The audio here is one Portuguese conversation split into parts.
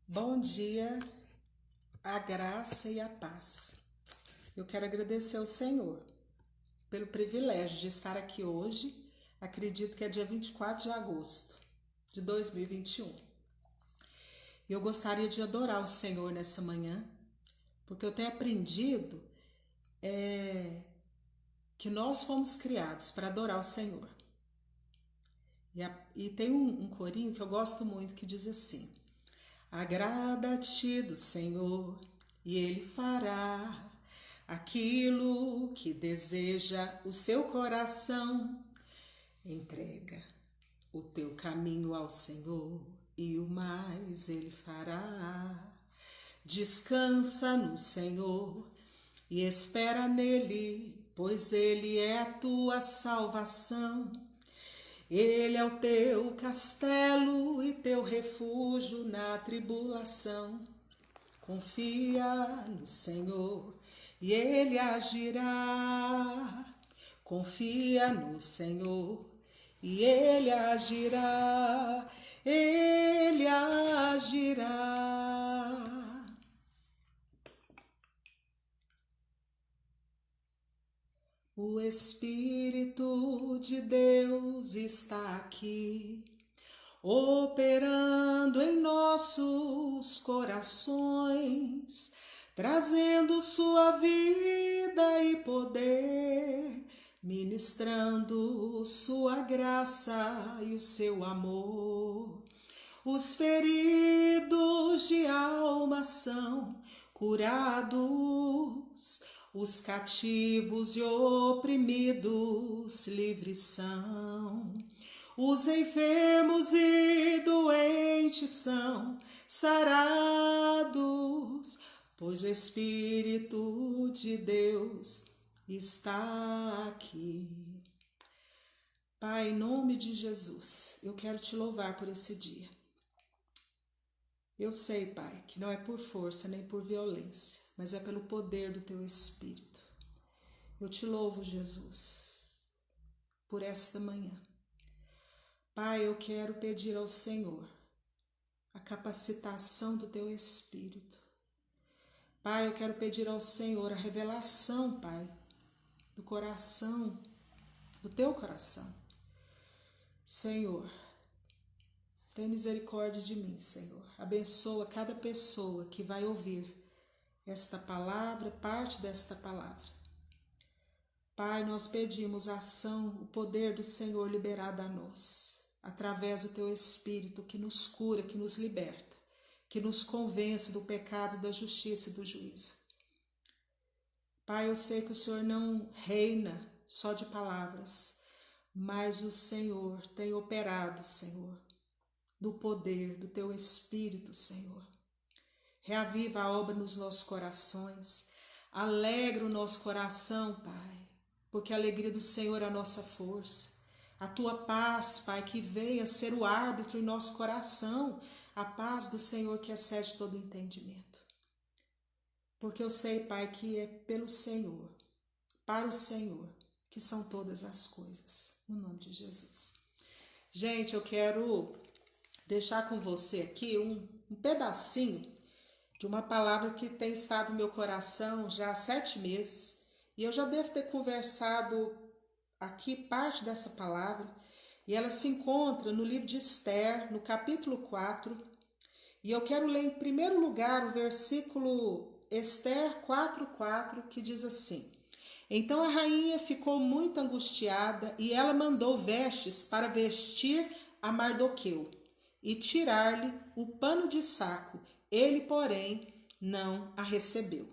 Bom dia, a graça e a paz. Eu quero agradecer ao Senhor pelo privilégio de estar aqui hoje. Acredito que é dia 24 de agosto de 2021. Eu gostaria de adorar o Senhor nessa manhã, porque eu tenho aprendido que nós fomos criados para adorar o Senhor. E tem um corinho que eu gosto muito que diz assim: agrada-te do Senhor, e Ele fará aquilo que deseja o seu coração. Entrega o teu caminho ao Senhor, e o mais Ele fará. Descansa no Senhor e espera nele, pois Ele é a tua salvação. Ele é o teu castelo e teu refúgio na tribulação. Confia no Senhor e Ele agirá. Confia no Senhor e Ele agirá. Ele agirá. O Espírito de Deus está aqui, operando em nossos corações, trazendo sua vida e poder, ministrando sua graça e o seu amor. Os feridos de alma são curados, os cativos e oprimidos livres são. Os enfermos e doentes são sarados, pois o Espírito de Deus está aqui. Pai, em nome de Jesus, eu quero te louvar por esse dia. Eu sei, Pai, que não é por força nem por violência, mas é pelo poder do Teu Espírito. Eu te louvo, Jesus, por esta manhã. Pai, eu quero pedir ao Senhor a capacitação do Teu Espírito. Pai, eu quero pedir ao Senhor a revelação, Pai, do coração, do Teu coração. Senhor, tem misericórdia de mim, Senhor. Abençoa cada pessoa que vai ouvir esta palavra, parte desta palavra. Pai, nós pedimos a ação, o poder do Senhor liberado a nós, através do Teu Espírito que nos cura, que nos liberta, que nos convence do pecado, da justiça e do juízo. Pai, eu sei que o Senhor não reina só de palavras, mas o Senhor tem operado, Senhor, do poder do Teu Espírito, Senhor. Reaviva a obra nos nossos corações, alegra o nosso coração, Pai, porque a alegria do Senhor é a nossa força. A Tua paz, Pai, que venha ser o árbitro em nosso coração, a paz do Senhor que excede todo entendimento. Porque eu sei, Pai, que é pelo Senhor, para o Senhor, que são todas as coisas, no nome de Jesus. Gente, eu quero deixar com você aqui um pedacinho de uma palavra que tem estado no meu coração já há 7 meses, e eu já devo ter conversado aqui parte dessa palavra, e ela se encontra no livro de Esther, no capítulo 4, e eu quero ler em primeiro lugar o versículo Esther 4:4, que diz assim: então a rainha ficou muito angustiada e ela mandou vestes para vestir a Mardoqueu e tirar-lhe o pano de saco. Ele, porém, não a recebeu.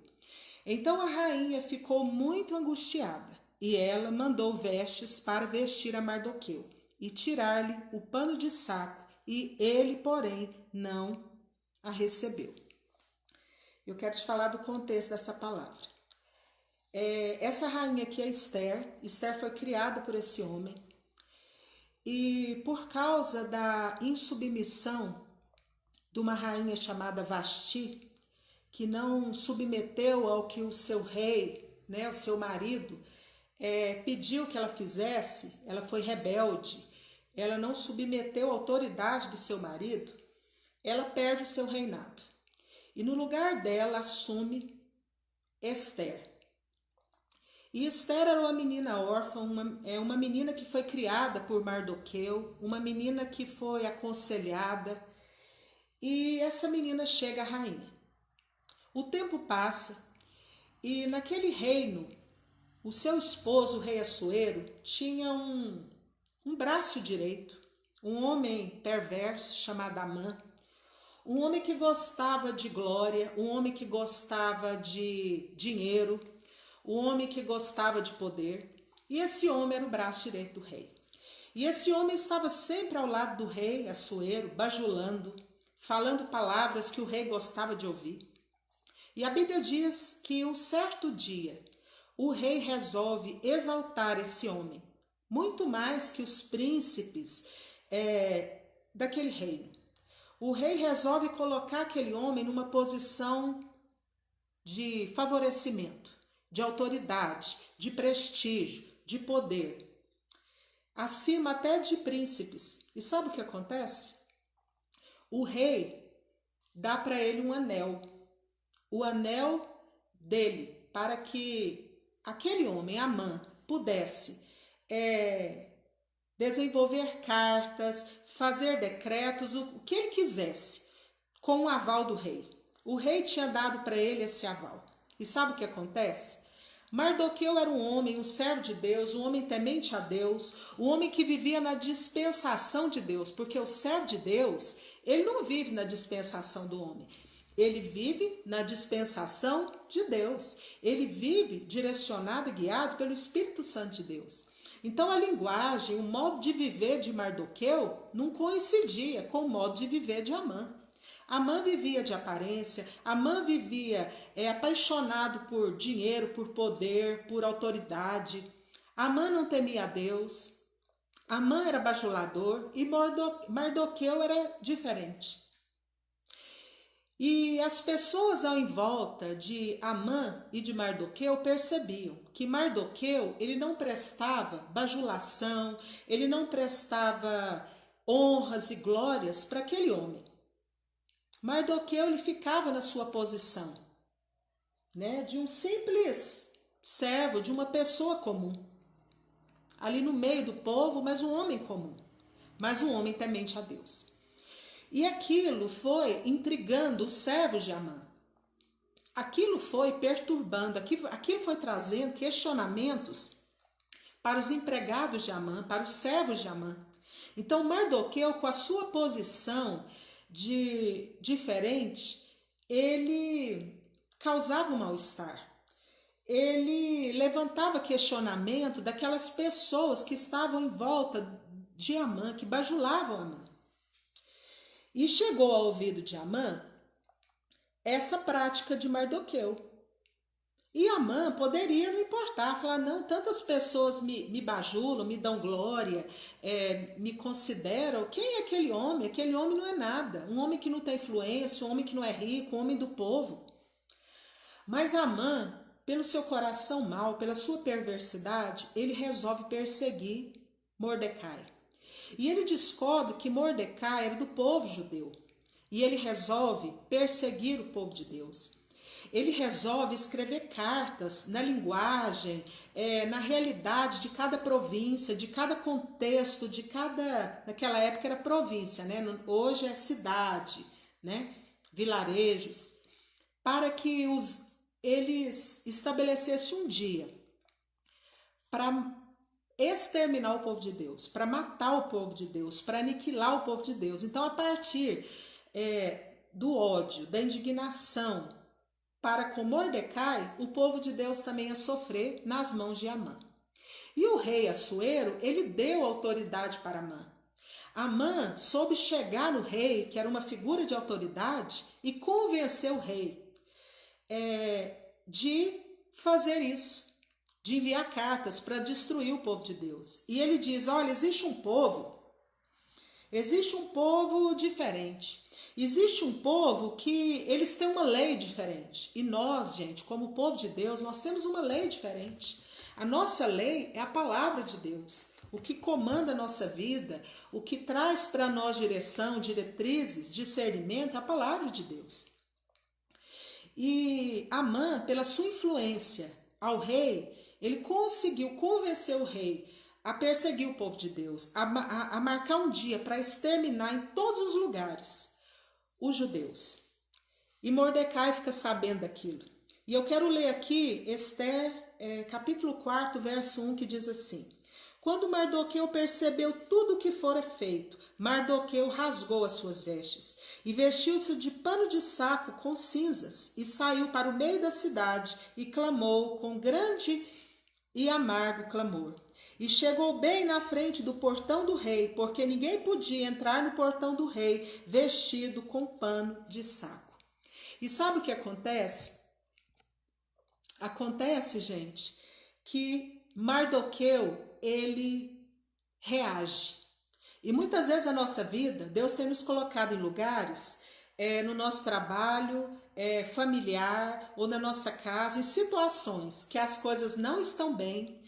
Então a rainha ficou muito angustiada e ela mandou vestes para vestir a Mardoqueu e tirar-lhe o pano de saco, e ele, porém, não a recebeu. Eu quero te falar do contexto dessa palavra. Essa rainha aqui é Esther. Esther foi criada por esse homem. E por causa da insubmissão de uma rainha chamada Vasti, que não submeteu ao que o seu rei, né, o seu marido, pediu que ela fizesse, ela foi rebelde, ela não submeteu à autoridade do seu marido. ela perde o seu reinado. E no lugar dela assume Ester. E Ester era uma menina órfã, uma menina que foi criada por Mardoqueu, uma menina que foi aconselhada, e essa menina chega à rainha. O tempo passa e naquele reino, o seu esposo, o rei Assuero, tinha um braço direito, um homem perverso chamado Amã, um homem que gostava de glória, um homem que gostava de dinheiro, um homem que gostava de poder. E esse homem era o braço direito do rei. E esse homem estava sempre ao lado do rei Assuero, bajulando, falando palavras que o rei gostava de ouvir. E a Bíblia diz que um certo dia o rei resolve exaltar esse homem, muito mais que os príncipes daquele reino. O rei resolve colocar aquele homem numa posição de favorecimento, de autoridade, de prestígio, de poder, acima até de príncipes. E sabe o que acontece? O rei dá para ele um anel, o anel dele, para que aquele homem, Amã, pudesse desenvolver cartas, fazer decretos, o que ele quisesse, com o aval do rei. O rei tinha dado para ele esse aval. E sabe o que acontece? Mardoqueu era um homem, um servo de Deus, um homem temente a Deus, um homem que vivia na dispensação de Deus, porque o servo de Deus, ele não vive na dispensação do homem, ele vive na dispensação de Deus, ele vive direcionado e guiado pelo Espírito Santo de Deus. Então a linguagem, o modo de viver de Mardoqueu não coincidia com o modo de viver de Amã. Amã vivia de aparência, Amã vivia apaixonado por dinheiro, por poder, por autoridade. Amã não temia a Deus, Amã era bajulador e Mardoqueu era diferente. E as pessoas em volta de Amã e de Mardoqueu percebiam que Mardoqueu, ele não prestava bajulação, ele não prestava honras e glórias para aquele homem. Mardoqueu, ele ficava na sua posição, de um simples servo, de uma pessoa comum, ali no meio do povo, mas um homem comum, mas um homem temente a Deus. E aquilo foi intrigando os servos de Amã. Aquilo foi perturbando, aquilo foi trazendo questionamentos para os empregados de Amã, para os servos de Amã. Então Mardoqueu, com a sua posição diferente, ele causava um mal-estar. Ele levantava questionamento daquelas pessoas que estavam em volta de Amã, que bajulavam Amã. E chegou ao ouvido de Amã essa prática de Mardoqueu. E Amã poderia não importar, falar, não, tantas pessoas me bajulam, me dão glória, me consideram. Quem é aquele homem? Aquele homem não é nada. Um homem que não tem influência, um homem que não é rico, um homem do povo. Mas Amã, pelo seu coração mau, pela sua perversidade, ele resolve perseguir Mordecai. E ele descobre que Mordecai era do povo judeu. E ele resolve perseguir o povo de Deus. Ele resolve escrever cartas na linguagem, na realidade de cada província, de cada contexto, naquela época era província, hoje é cidade, vilarejos, para que eles estabelecessem um dia para exterminar o povo de Deus, para matar o povo de Deus, para aniquilar o povo de Deus. Então, a partir do ódio, da indignação para com Mordecai, o povo de Deus também ia sofrer nas mãos de Amã. E o rei Assuero, ele deu autoridade para Amã. Amã soube chegar no rei, que era uma figura de autoridade, e convencer o rei de fazer isso, de enviar cartas para destruir o povo de Deus. E ele diz, olha, existe um povo diferente. Existe um povo que eles têm uma lei diferente. E nós, gente, como povo de Deus, nós temos uma lei diferente. A nossa lei é a palavra de Deus. o que comanda a nossa vida, o que traz para nós direção, diretrizes, discernimento, é a palavra de Deus. E Amã, pela sua influência ao rei, ele conseguiu convencer o rei a perseguir o povo de Deus, a marcar um dia para exterminar em todos os lugares os judeus. E Mordecai fica sabendo daquilo. E eu quero ler aqui Esther, capítulo 4, verso 1, que diz assim: Quando Mardoqueu percebeu tudo o que fora feito, Mardoqueu rasgou as suas vestes e vestiu-se de pano de saco com cinzas e saiu para o meio da cidade e clamou com grande e amargo clamor. E chegou bem na frente do portão do rei, porque ninguém podia entrar no portão do rei vestido com pano de saco. E sabe o que acontece? Acontece, gente, que Mardoqueu, ele reage. E muitas vezes na nossa vida, Deus tem nos colocado em lugares, no nosso trabalho, familiar ou na nossa casa, em situações que as coisas não estão bem,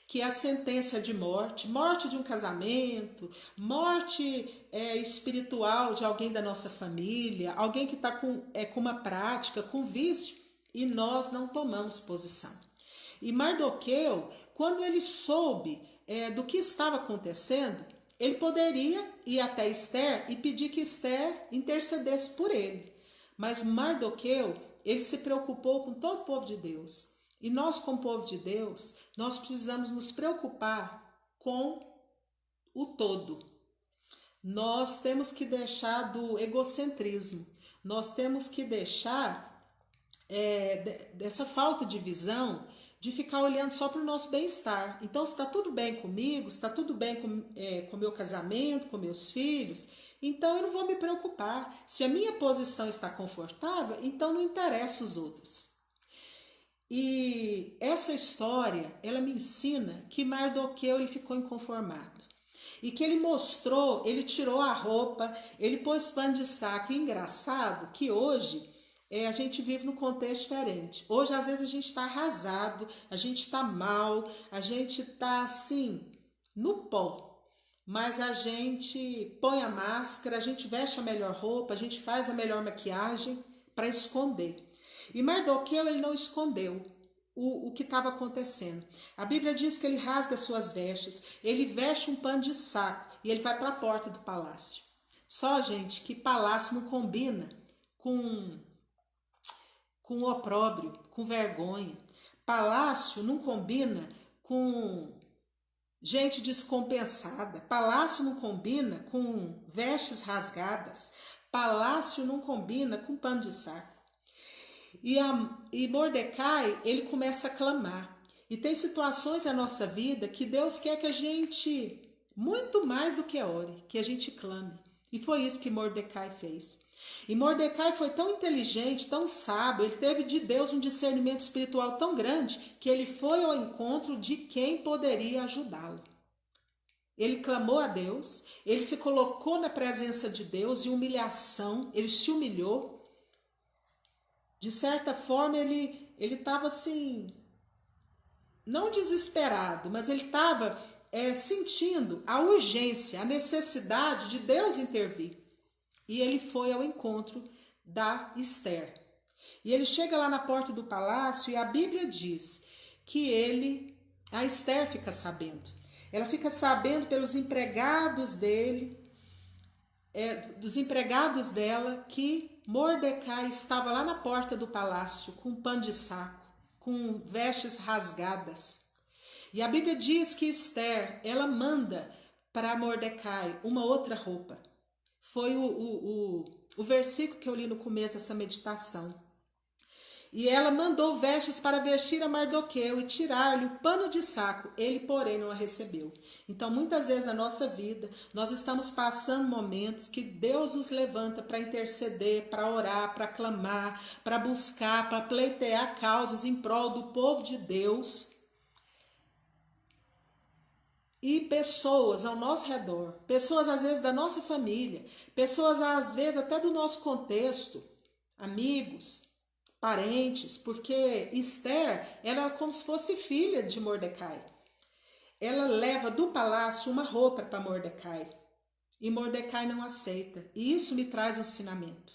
que a sentença de morte, morte de um casamento, morte espiritual de alguém da nossa família, alguém que está com uma prática, com vício, e nós não tomamos posição. E Mardoqueu, quando ele soube do que estava acontecendo, ele poderia ir até Esther e pedir que Esther intercedesse por ele. Mas Mardoqueu, ele se preocupou com todo o povo de Deus. E nós, como povo de Deus, nós precisamos nos preocupar com o todo. Nós temos que deixar do egocentrismo. Nós temos que deixar dessa falta de visão, de ficar olhando só para o nosso bem-estar. Então, se está tudo bem comigo, se está tudo bem com o meu casamento, com meus filhos, então eu não vou me preocupar. Se a minha posição está confortável, então não interessa os outros. E essa história, ela me ensina que Mardoqueu ele ficou inconformado. E que ele mostrou, ele tirou a roupa, ele pôs pano de saco. E engraçado que hoje a gente vive num contexto diferente. Hoje, às vezes, a gente está arrasado, a gente está mal, a gente está assim, no pó. Mas a gente põe a máscara, a gente veste a melhor roupa, a gente faz a melhor maquiagem para esconder. E Mardoqueu, ele não escondeu o que estava acontecendo. A Bíblia diz que ele rasga suas vestes, ele veste um pano de saco e ele vai para a porta do palácio. Só, gente, que palácio não combina com opróbrio, com vergonha. Palácio não combina com gente descompensada. Palácio não combina com vestes rasgadas. Palácio não combina com pano de saco. E Mordecai, ele começa a clamar. E tem situações na nossa vida que Deus quer que a gente, muito mais do que ore, que a gente clame. E foi isso que Mordecai fez. E Mordecai foi tão inteligente, tão sábio, ele teve de Deus um discernimento espiritual tão grande que ele foi ao encontro de quem poderia ajudá-lo. Ele clamou a Deus, ele se colocou na presença de Deus em humilhação, ele se humilhou. De certa forma, ele estava assim, não desesperado, mas ele estava sentindo a urgência, a necessidade de Deus intervir. E ele foi ao encontro da Esther. E ele chega lá na porta do palácio e a Bíblia diz que a Esther fica sabendo. Ela fica sabendo pelos empregados dele, dos empregados dela, que Mordecai estava lá na porta do palácio com um pano de saco, com vestes rasgadas. E a Bíblia diz que Esther, ela manda para Mordecai uma outra roupa. Foi o versículo que eu li no começo dessa meditação. E ela mandou vestes para vestir a Mardoqueu e tirar-lhe o pano de saco. Ele, porém, não a recebeu. Então, muitas vezes na nossa vida, nós estamos passando momentos que Deus nos levanta para interceder, para orar, para clamar, para buscar, para pleitear causas em prol do povo de Deus. E pessoas ao nosso redor, pessoas às vezes da nossa família, pessoas às vezes até do nosso contexto, amigos, parentes, porque Esther era como se fosse filha de Mordecai. ela leva do palácio uma roupa para Mordecai. E Mordecai não aceita. E isso me traz um ensinamento.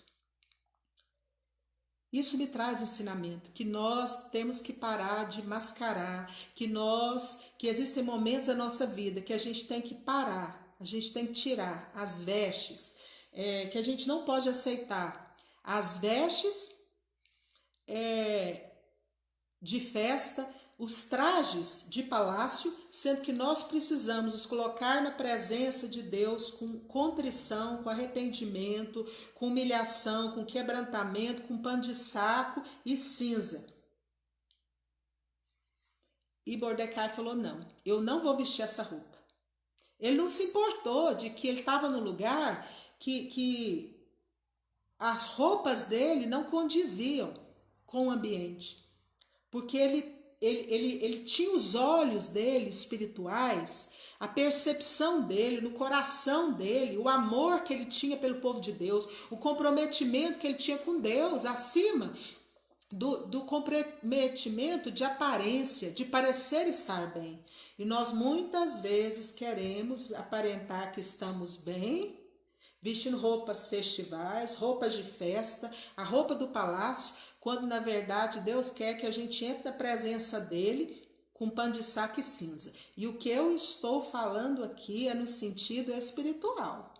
Isso me traz um ensinamento, que nós temos que parar de mascarar, que existem momentos da nossa vida que a gente tem que parar, a gente tem que tirar as vestes, que a gente não pode aceitar. As vestes de festa, os trajes de palácio, sendo que nós precisamos nos colocar na presença de Deus com contrição, com arrependimento, com humilhação, com quebrantamento, com pano de saco e cinza. E Mordecai falou, não, eu não vou vestir essa roupa. Ele não se importou de que ele estava no lugar que as roupas dele não condiziam com o ambiente. Porque ele tinha os olhos dele espirituais, a percepção dele, no coração dele, o amor que ele tinha pelo povo de Deus, o comprometimento que ele tinha com Deus, acima do comprometimento de aparência, de parecer estar bem. E nós muitas vezes queremos aparentar que estamos bem, vestindo roupas festivais, roupas de festa, a roupa do palácio, quando na verdade Deus quer que a gente entre na presença dele com pano de saco e cinza. E o que eu estou falando aqui é no sentido espiritual.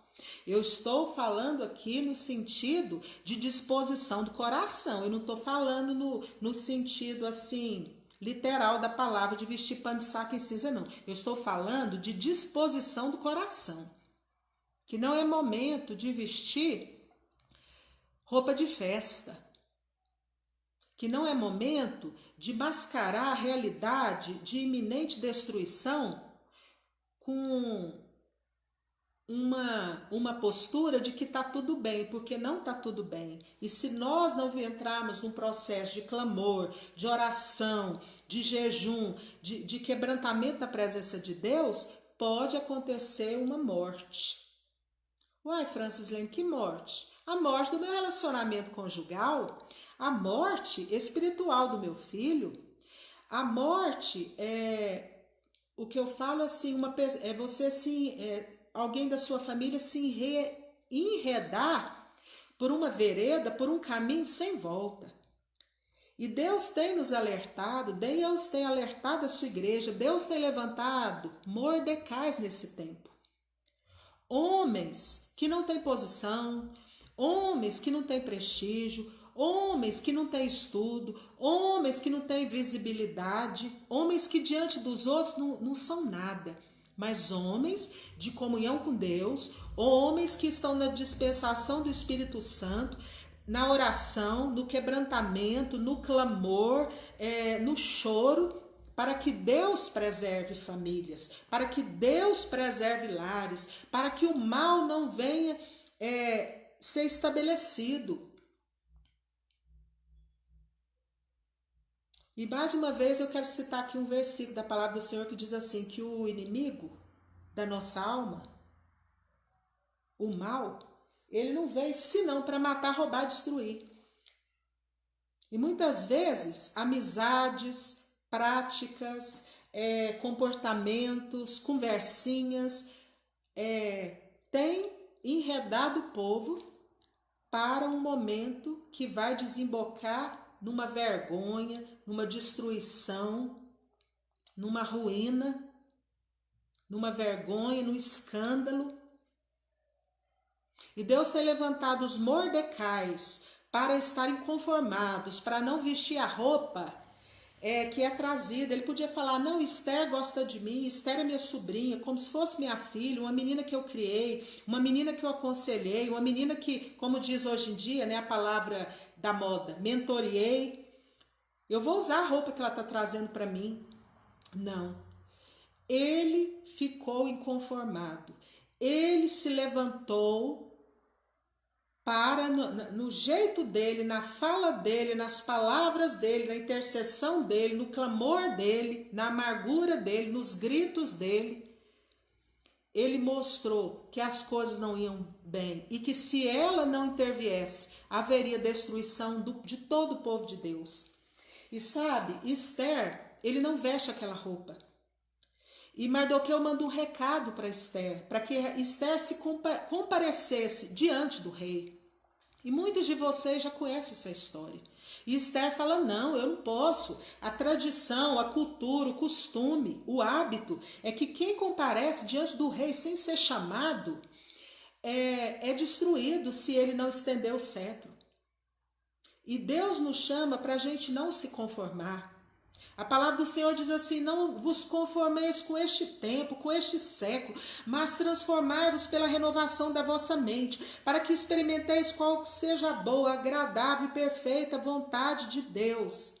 Eu estou falando aqui no sentido de disposição do coração. Eu não estou falando no sentido assim literal da palavra de vestir pano de saco e cinza, não. Eu estou falando de disposição do coração. Que não é momento de vestir roupa de festa. Que não é momento de mascarar a realidade de iminente destruição com uma postura de que está tudo bem, porque não está tudo bem. E se nós não entrarmos num processo de clamor, de oração, de jejum, de quebrantamento na presença de Deus, pode acontecer uma morte. Uai, Francis Lane, que morte? A morte do meu relacionamento conjugal, a morte espiritual do meu filho, a morte o que eu falo assim, é você alguém da sua família se enredar por uma vereda, por um caminho sem volta. E Deus tem nos alertado, Deus tem alertado a sua igreja, Deus tem levantado Mordecais nesse tempo. Homens que não têm posição, homens que não têm prestígio, homens que não têm estudo, homens que não têm visibilidade, homens que diante dos outros não são nada, mas homens de comunhão com Deus, homens que estão na dispensação do Espírito Santo, na oração, no quebrantamento, no clamor, no choro, para que Deus preserve famílias, para que Deus preserve lares, para que o mal não venha ser estabelecido. E mais uma vez eu quero citar aqui um versículo da palavra do Senhor que diz assim, que o inimigo da nossa alma, o mal, ele não veio senão para matar, roubar, destruir. E muitas vezes amizades, práticas, comportamentos, conversinhas, têm enredado o povo para um momento que vai desembocar numa vergonha, numa destruição, numa ruína, numa vergonha, num escândalo. E Deus tem levantado os Mordecais para estarem conformados, para não vestir a roupa que é trazida. Ele podia falar, não, Esther gosta de mim, Esther é minha sobrinha, como se fosse minha filha, uma menina que eu criei, uma menina que eu aconselhei, uma menina que, como diz hoje em dia, né, a palavra da moda, mentoreei. Eu vou usar a roupa que ela está trazendo para mim. Não. Ele ficou inconformado. Ele se levantou para, no jeito dele, na fala dele, nas palavras dele, na intercessão dele, no clamor dele, na amargura dele, nos gritos dele, ele mostrou que as coisas não iam bem e que se ela não interviesse, haveria destruição de todo o povo de Deus. E sabe, Esther, ele não veste aquela roupa. E Mardoqueu manda um recado para Esther, para que Esther se comparecesse diante do rei. E muitos de vocês já conhecem essa história. E Esther fala, não, eu não posso. A tradição, a cultura, o costume, o hábito é que quem comparece diante do rei sem ser chamado é destruído se ele não estender o cetro. E Deus nos chama para a gente não se conformar. A palavra do Senhor diz assim, não vos conformeis com este tempo, com este século, mas transformai-vos pela renovação da vossa mente, para que experimenteis qual seja a boa, agradável e perfeita vontade de Deus.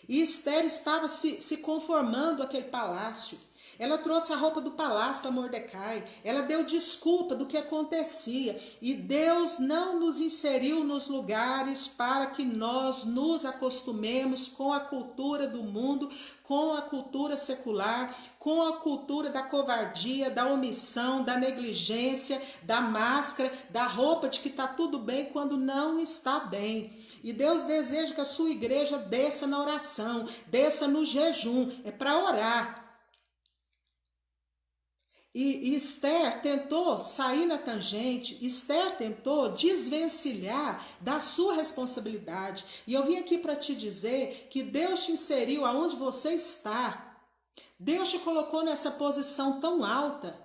E Esther estava se conformando àquele palácio. Ela trouxe a roupa do palácio para Mordecai. Ela deu desculpa do que acontecia. E Deus não nos inseriu nos lugares para que nós nos acostumemos com a cultura do mundo, com a cultura secular, com a cultura da covardia, da omissão, da negligência, da máscara, da roupa de que está tudo bem quando não está bem. E Deus deseja que a sua igreja desça na oração, desça no jejum, é para orar. E Esther tentou sair na tangente, Esther tentou desvencilhar da sua responsabilidade. E eu vim aqui para te dizer que Deus te inseriu aonde você está. Deus te colocou nessa posição tão alta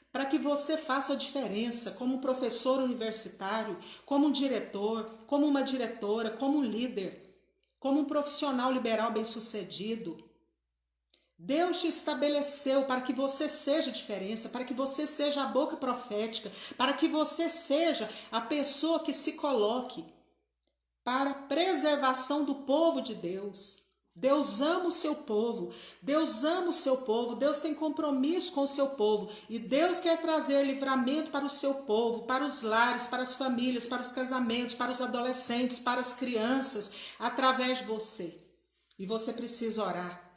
para que você faça a diferença como um professor universitário, como um diretor, como uma diretora, como um líder, como um profissional liberal bem-sucedido. Deus te estabeleceu para que você seja diferença, para que você seja a boca profética, para que você seja a pessoa que se coloque para a preservação do povo de Deus. Deus ama o seu povo, Deus ama o seu povo, Deus tem compromisso com o seu povo e Deus quer trazer livramento para o seu povo, para os lares, para as famílias, para os casamentos, para os adolescentes, para as crianças, através de você. E você precisa orar.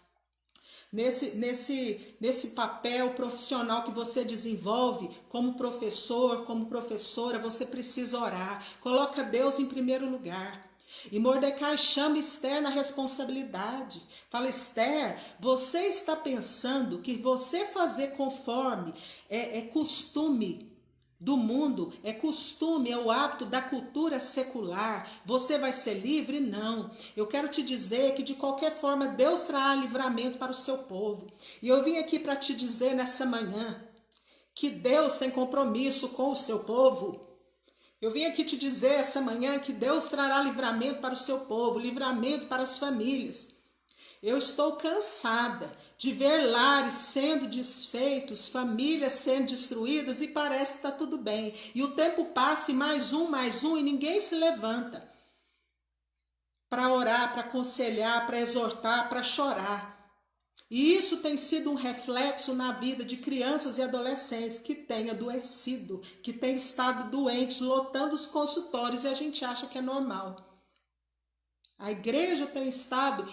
Nesse papel profissional que você desenvolve como professor, como professora, você precisa orar. Coloca Deus em primeiro lugar. E Mordecai chama Esther na responsabilidade. Fala, Esther, você está pensando que você fazer conforme é costume do mundo, é costume, é o hábito da cultura secular, você vai ser livre? Não. Eu quero te dizer que de qualquer forma Deus trará livramento para o seu povo. E eu vim aqui para te dizer nessa manhã que Deus tem compromisso com o seu povo. Eu vim aqui te dizer essa manhã que Deus trará livramento para o seu povo, livramento para as famílias. Eu estou cansada de ver lares sendo desfeitos, famílias sendo destruídas e parece que está tudo bem. E o tempo passa e mais um e ninguém se levanta para orar, para aconselhar, para exortar, para chorar. E isso tem sido um reflexo na vida de crianças e adolescentes que têm adoecido, que têm estado doentes, lotando os consultórios e a gente acha que é normal. A igreja tem estado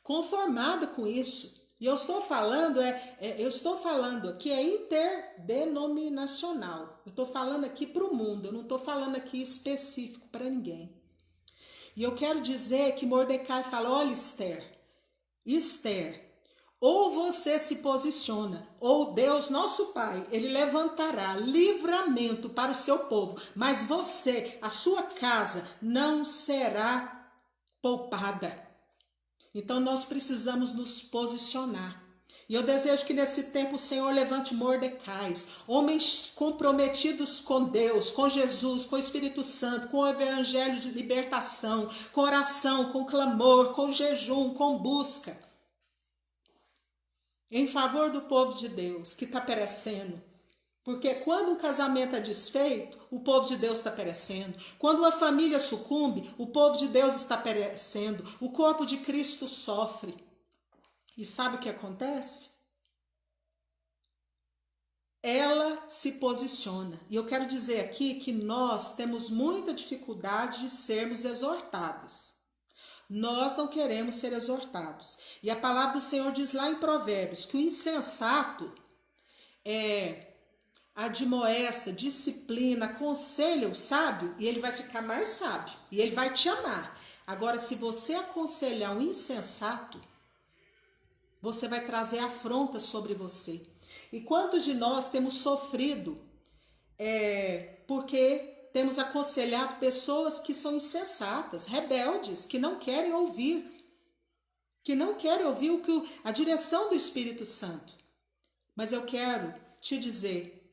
conformada com isso. E eu estou falando aqui é interdenominacional. Eu estou falando aqui para o mundo, eu não estou falando aqui específico para ninguém. E eu quero dizer que Mordecai fala, olha Esther, ou você se posiciona, ou Deus, nosso Pai, Ele levantará livramento para o seu povo, mas você, a sua casa, não será poupada. Então nós precisamos nos posicionar. E eu desejo que nesse tempo o Senhor levante Mordecais, homens comprometidos com Deus, com Jesus, com o Espírito Santo, com o evangelho de libertação, com oração, com clamor, com jejum, com busca. Em favor do povo de Deus que está perecendo. Porque quando um casamento é desfeito, o povo de Deus está perecendo. Quando uma família sucumbe, o povo de Deus está perecendo. O corpo de Cristo sofre. E sabe o que acontece? Ela se posiciona. E eu quero dizer aqui que nós temos muita dificuldade de sermos exortados. Nós não queremos ser exortados. E a palavra do Senhor diz lá em Provérbios que o insensato admoesta, disciplina, aconselha o sábio e ele vai ficar mais sábio. E ele vai te amar. Agora, se você aconselhar um insensato, você vai trazer afronta sobre você. E quantos de nós temos sofrido porque temos aconselhado pessoas que são insensatas, rebeldes, que não querem ouvir o que a direção do Espírito Santo. Mas eu quero te dizer,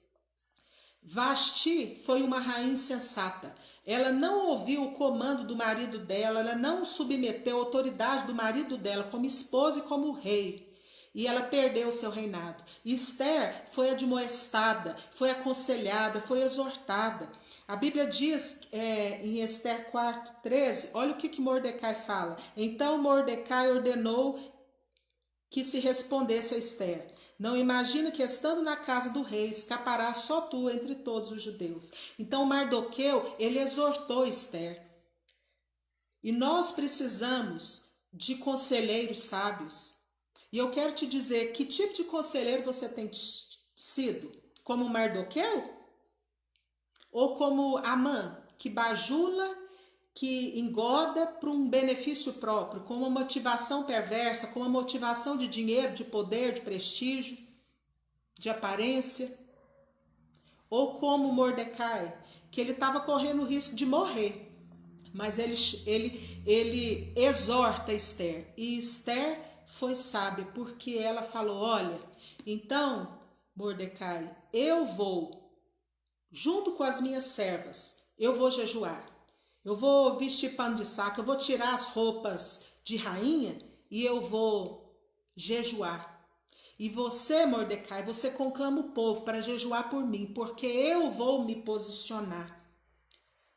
Vasti foi uma rainha insensata. Ela não ouviu o comando do marido dela, ela não submeteu a autoridade do marido dela como esposa e como rei. E ela perdeu o seu reinado. Esther foi admoestada, foi aconselhada, foi exortada. A Bíblia diz em Esther 4:13, olha o que Mordecai fala. Então Mordecai ordenou que se respondesse a Esther: não imagina que, estando na casa do rei, escapará só tu entre todos os judeus. Então Mardoqueu, ele exortou Esther. E nós precisamos de conselheiros sábios. E eu quero te dizer, que tipo de conselheiro você tem sido? Como Mardoqueu? Ou como Amã, que bajula, que engoda para um benefício próprio, com uma motivação perversa, com uma motivação de dinheiro, de poder, de prestígio, de aparência? Ou como Mordecai, que ele estava correndo o risco de morrer, mas ele exorta Esther, e Esther foi sábia, porque ela falou: olha, então Mordecai, eu vou, junto com as minhas servas, eu vou jejuar, eu vou vestir pano de saco, eu vou tirar as roupas de rainha e eu vou jejuar. E você, Mordecai, você conclama o povo para jejuar por mim, porque eu vou me posicionar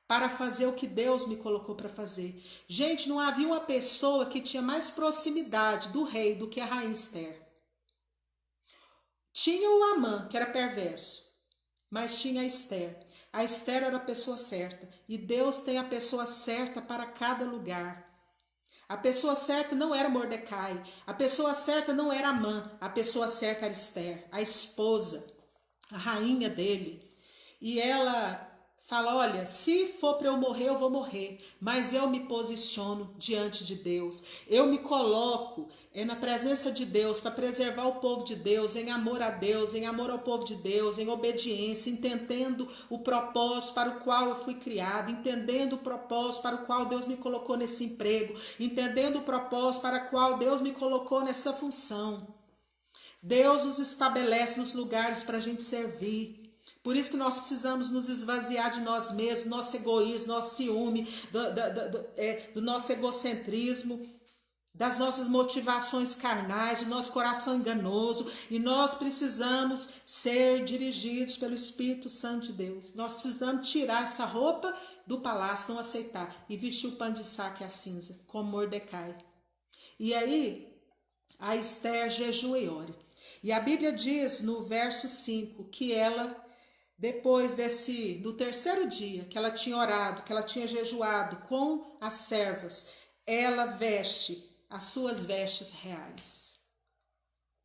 para fazer o que Deus me colocou para fazer. Gente, não havia uma pessoa que tinha mais proximidade do rei do que a rainha Esther. Tinha o Amã, que era perverso, mas tinha a Esther. A Esther era a pessoa certa, e Deus tem a pessoa certa para cada lugar. A pessoa certa não era Mordecai, a pessoa certa não era Amã, a pessoa certa era Esther, a esposa, a rainha dele. E ela fala: olha, se for para eu morrer, eu vou morrer, mas eu me posiciono diante de Deus, eu me coloco na presença de Deus para preservar o povo de Deus, em amor a Deus, em amor ao povo de Deus, em obediência, entendendo o propósito para o qual eu fui criado, entendendo o propósito para o qual Deus me colocou nesse emprego, entendendo o propósito para o qual Deus me colocou nessa função. Deus nos estabelece nos lugares para a gente servir. Por isso que nós precisamos nos esvaziar de nós mesmos, do nosso egoísmo, nosso ciúme, do nosso egocentrismo, das nossas motivações carnais, do nosso coração enganoso. E nós precisamos ser dirigidos pelo Espírito Santo de Deus. Nós precisamos tirar essa roupa do palácio, não aceitar, e vestir o pano de saco e a cinza, como Mordecai. E aí, a Esther jejua e ora. E a Bíblia diz no verso 5 que ela, depois do terceiro dia que ela tinha orado, que ela tinha jejuado com as servas, ela veste as suas vestes reais.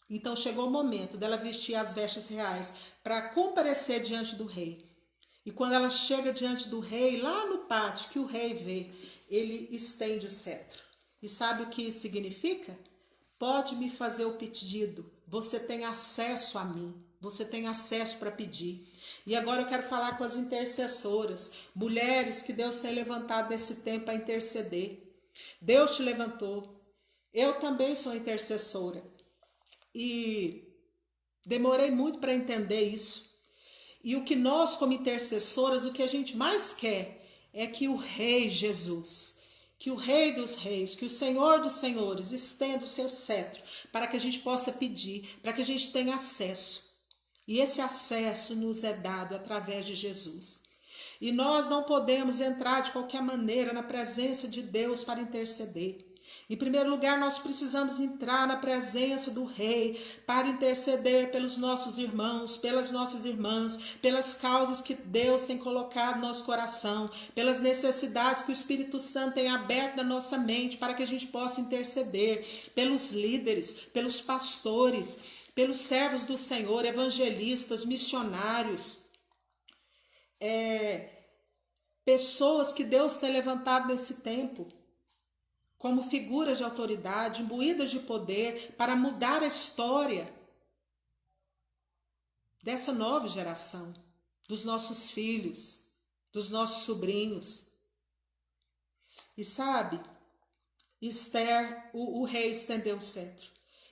Então chegou o momento dela vestir as vestes reais para comparecer diante do rei. E quando ela chega diante do rei, lá no pátio que o rei vê, ele estende o cetro. E sabe o que isso significa? Pode me fazer o pedido, você tem acesso a mim, você tem acesso para pedir. E agora eu quero falar com as intercessoras, mulheres que Deus tem levantado nesse tempo para interceder. Deus te levantou. Eu também sou intercessora. E demorei muito para entender isso. E o que nós, como intercessoras, o que a gente mais quer é que o Rei Jesus, que o Rei dos Reis, que o Senhor dos Senhores estenda o seu cetro para que a gente possa pedir, para que a gente tenha acesso. E esse acesso nos é dado através de Jesus. E nós não podemos entrar de qualquer maneira na presença de Deus para interceder. Em primeiro lugar, nós precisamos entrar na presença do Rei para interceder pelos nossos irmãos, pelas nossas irmãs, pelas causas que Deus tem colocado no nosso coração, pelas necessidades que o Espírito Santo tem aberto na nossa mente para que a gente possa interceder, pelos líderes, pelos pastores, pelos servos do Senhor, evangelistas, missionários, pessoas que Deus tem levantado nesse tempo, como figuras de autoridade, imbuídas de poder, para mudar a história dessa nova geração, dos nossos filhos, dos nossos sobrinhos. E sabe, Esther, o rei estendeu o cetro.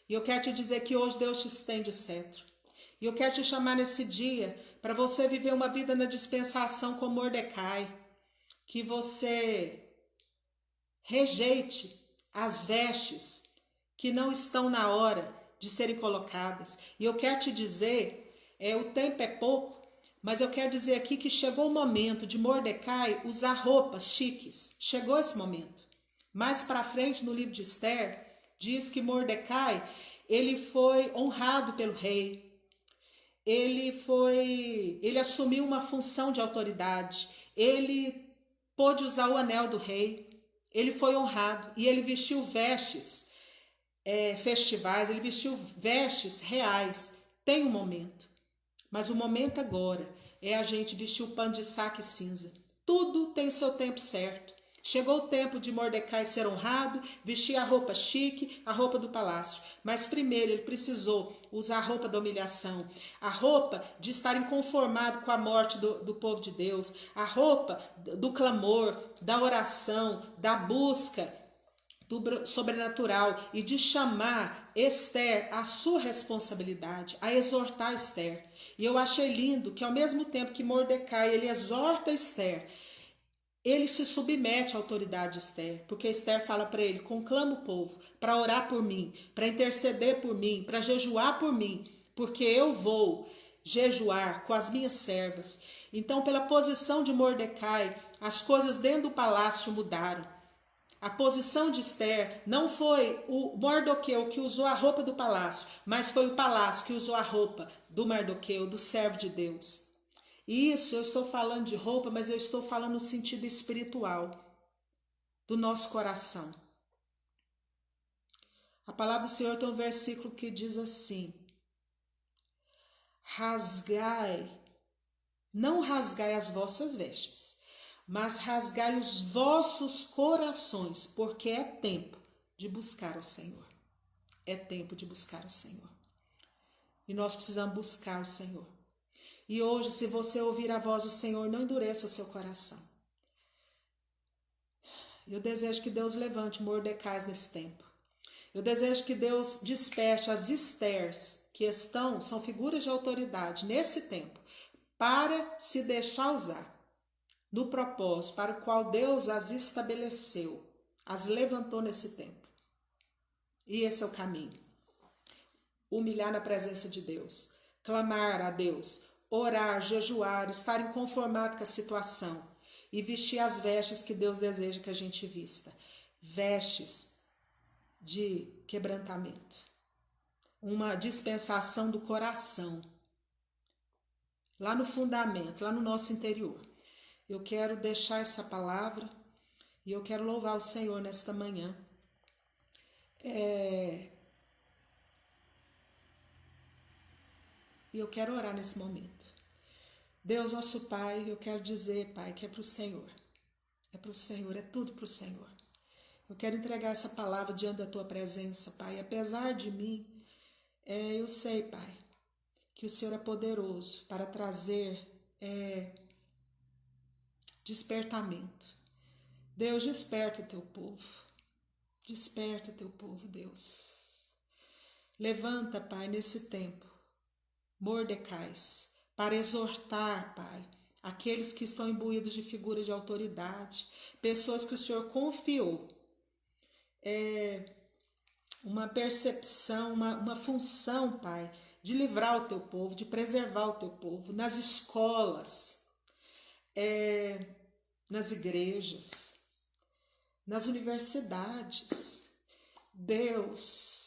E eu quero te dizer que hoje Deus te estende o cetro. E eu quero te chamar nesse dia para você viver uma vida na dispensação com Mordecai. Que você rejeite as vestes que não estão na hora de serem colocadas. E eu quero te dizer, o tempo é pouco, mas eu quero dizer aqui que chegou o momento de Mordecai usar roupas chiques. Chegou esse momento. Mais para frente, no livro de Esther, diz que Mordecai, ele foi honrado pelo rei. Ele assumiu uma função de autoridade. Ele pôde usar o anel do rei. Ele foi honrado e ele vestiu vestes festivais, ele vestiu vestes reais. Tem um momento, mas o momento agora é a gente vestir o pano de saco e cinza. Tudo tem o seu tempo certo. Chegou o tempo de Mordecai ser honrado, vestir a roupa chique, a roupa do palácio. Mas primeiro ele precisou usar a roupa da humilhação, a roupa de estar inconformado com a morte do povo de Deus, a roupa do clamor, da oração, da busca do sobrenatural e de chamar Esther à sua responsabilidade, a exortar Esther. E eu achei lindo que ao mesmo tempo que Mordecai ele exorta Esther, ele se submete à autoridade de Esther, porque Esther fala para ele: conclama o povo para orar por mim, para interceder por mim, para jejuar por mim, porque eu vou jejuar com as minhas servas. Então, pela posição de Mordecai, as coisas dentro do palácio mudaram. A posição de Esther não foi o Mardoqueu que usou a roupa do palácio, mas foi o palácio que usou a roupa do Mardoqueu, do servo de Deus. Isso, eu estou falando de roupa, mas eu estou falando no sentido espiritual do nosso coração. A palavra do Senhor tem um versículo que diz assim: rasgai, não rasgai as vossas vestes, mas rasgai os vossos corações, porque é tempo de buscar o Senhor. É tempo de buscar o Senhor. E nós precisamos buscar o Senhor. E hoje, se você ouvir a voz do Senhor, não endureça o seu coração. Eu desejo que Deus levante Mordecais nesse tempo. Eu desejo que Deus desperte as Estérs, que são figuras de autoridade nesse tempo, para se deixar usar no propósito para o qual Deus as estabeleceu, as levantou nesse tempo. E esse é o caminho. Humilhar na presença de Deus, clamar a Deus, orar, jejuar, estar inconformado com a situação e vestir as vestes que Deus deseja que a gente vista. Vestes de quebrantamento. Uma dispensação do coração. Lá no fundamento, lá no nosso interior. Eu quero deixar essa palavra e eu quero louvar o Senhor nesta manhã. E eu quero orar nesse momento. Deus, nosso Pai, eu quero dizer, Pai, que é para o Senhor. É para o Senhor, é tudo para o Senhor. Eu quero entregar essa palavra diante da Tua presença, Pai. Apesar de mim, eu sei, Pai, que o Senhor é poderoso para trazer despertamento. Deus, desperta o Teu povo. Desperta o Teu povo, Deus. Levanta, Pai, nesse tempo, Mordecais, para exortar, Pai, aqueles que estão imbuídos de figuras de autoridade, pessoas que o Senhor confiou uma percepção, uma função, Pai, de livrar o Teu povo, de preservar o Teu povo, nas escolas, nas igrejas, nas universidades. Deus,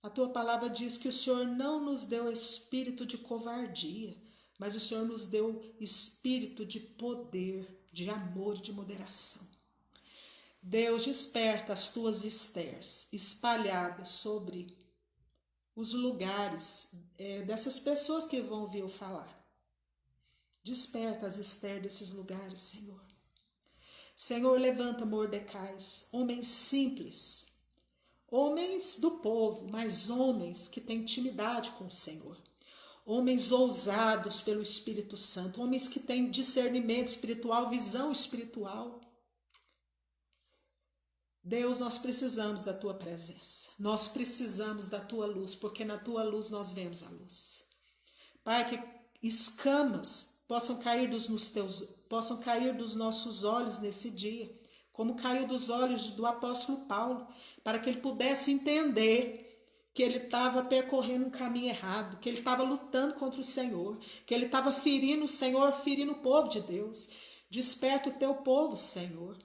a Tua palavra diz que o Senhor não nos deu espírito de covardia, mas o Senhor nos deu espírito de poder, de amor e de moderação. Deus, desperta as Tuas Estérs espalhadas sobre os lugares dessas pessoas que vão ouvir eu falar. Desperta as Estérs desses lugares, Senhor. Senhor, levanta Mordecais, homens simples, homens do povo, mas homens que têm intimidade com o Senhor. Homens ousados pelo Espírito Santo, homens que têm discernimento espiritual, visão espiritual. Deus, nós precisamos da tua presença, nós precisamos da tua luz, porque na tua luz nós vemos a luz. Pai, que escamas possam cair dos nossos olhos nesse dia, como caiu dos olhos do apóstolo Paulo, para que ele pudesse entender que ele estava percorrendo um caminho errado, que ele estava lutando contra o Senhor, que ele estava ferindo o Senhor, ferindo o povo de Deus. Desperta o teu povo, Senhor.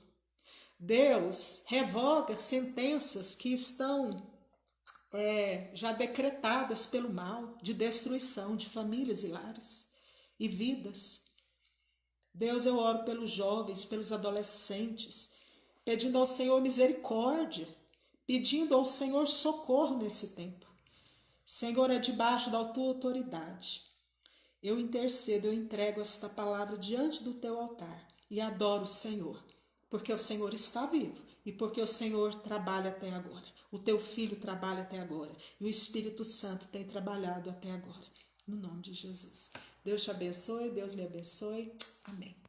Deus, revoga sentenças que estão já decretadas pelo mal, de destruição de famílias e lares e vidas. Deus, eu oro pelos jovens, pelos adolescentes, pedindo ao Senhor misericórdia, pedindo ao Senhor socorro nesse tempo. Senhor, é debaixo da tua autoridade. Eu intercedo, eu entrego esta palavra diante do teu altar e adoro o Senhor, porque o Senhor está vivo e porque o Senhor trabalha até agora. O teu Filho trabalha até agora e o Espírito Santo tem trabalhado até agora. No nome de Jesus. Deus te abençoe, Deus me abençoe. Amém.